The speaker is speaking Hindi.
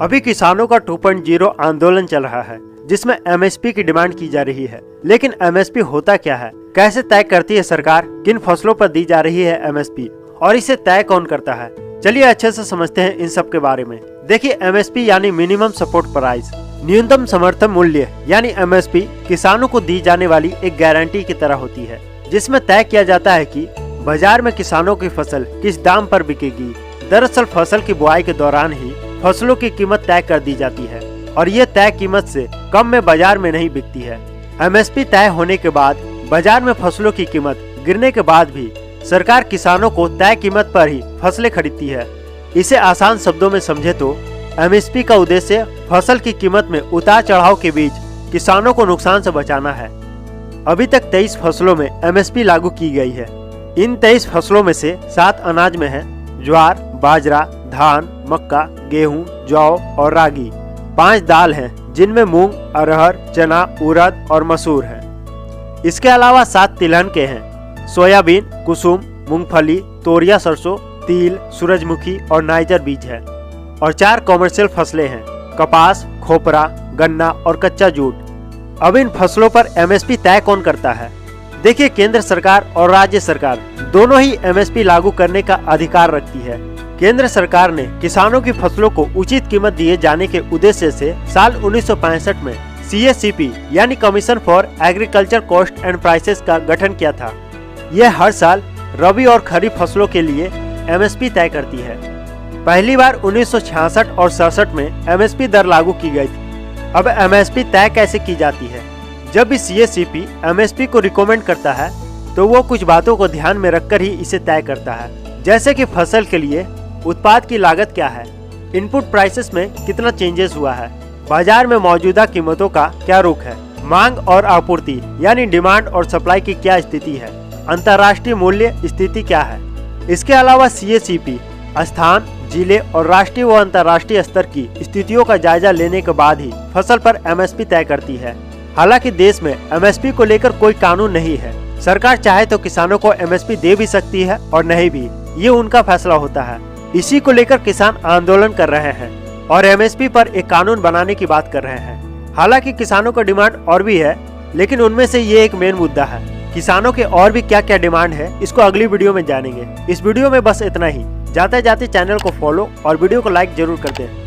अभी किसानों का 2.0 आंदोलन चल रहा है जिसमें एमएसपी की डिमांड की जा रही है। लेकिन एमएसपी होता क्या है, कैसे तय करती है सरकार, किन फसलों पर दी जा रही है एमएसपी और इसे तय कौन करता है, चलिए अच्छे से समझते हैं इन सब के बारे में। देखिए, एमएसपी यानी मिनिमम सपोर्ट प्राइस, न्यूनतम समर्थन मूल्य यानी एमएसपी किसानों को दी जाने वाली एक गारंटी की तरह होती है, जिसमें तय किया जाता है कि बाजार में किसानों की फसल किस दाम पर बिकेगी। दरअसल फसल की बुआई के दौरान ही फसलों की कीमत तय कर दी जाती है और ये तय कीमत से कम में बाजार में नहीं बिकती है। एमएसपी तय होने के बाद बाजार में फसलों की कीमत गिरने के बाद भी सरकार किसानों को तय कीमत पर ही फसलें खरीदती है। इसे आसान शब्दों में समझे तो एमएसपी का उद्देश्य फसल की कीमत में उतार चढ़ाव के बीच किसानों को नुकसान से बचाना है। अभी तक 23 फसलों में एमएसपी लागू की गई है। इन 23 फसलों में से 7 अनाज में है, ज्वार, बाजरा, धान, मक्का, गेहूं, जौ और रागी। 5 दाल हैं जिनमें मूंग, अरहर, चना, उड़द और मसूर है। इसके अलावा 7 तिलहन के हैं, सोयाबीन, कुसुम, मूंगफली, तोरिया सरसों, तिल, सूरजमुखी और नाइजर बीज है। और 4 कॉमर्शियल फसलें हैं, कपास, खोपरा, गन्ना और कच्चा जूट। अब इन फसलों पर एमएसपी तय कौन करता है? देखिए, केंद्र सरकार और राज्य सरकार दोनों ही एमएसपी लागू करने का अधिकार रखती है। केंद्र सरकार ने किसानों की फसलों को उचित कीमत दिए जाने के उद्देश्य से साल 1965 में CSCP यानी commission for agriculture cost and prices का गठन किया था। यह हर साल रबी और खरीफ फसलों के लिए एमएसपी तय करती है। पहली बार 1966 और 67 में एमएसपी दर लागू की गई थी। अब एमएसपी तय कैसे की जाती है? जब भी CSCP एमएसपी को रिकमेंड करता है तो वो कुछ बातों को ध्यान में रखकर ही इसे तय करता है, जैसे कि फसल के लिए उत्पाद की लागत क्या है, इनपुट प्राइसेस में कितना चेंजेस हुआ है, बाजार में मौजूदा कीमतों का क्या रुख है, मांग और आपूर्ति यानी डिमांड और सप्लाई की क्या स्थिति है, अंतर्राष्ट्रीय मूल्य स्थिति क्या है। इसके अलावा CSCP स्थान, जिले और राष्ट्रीय व अंतर्राष्ट्रीय स्तर की स्थितियों का जायजा लेने के बाद ही फसल पर एमएसपी तय करती है। हालांकि देश में एमएसपी को लेकर कोई कानून नहीं है। सरकार चाहे तो किसानों को एमएसपी दे भी सकती है और नहीं भी, ये उनका फैसला होता है। इसी को लेकर किसान आंदोलन कर रहे हैं और एमएसपी पर एक कानून बनाने की बात कर रहे हैं। हालांकि किसानों का डिमांड और भी है, लेकिन उनमें से ये एक मेन मुद्दा है। किसानों के और भी क्या क्या डिमांड है, इसको अगली वीडियो में जानेंगे। इस वीडियो में बस इतना ही। जाते जाते चैनल को फॉलो और वीडियो को लाइक जरूर कर दें।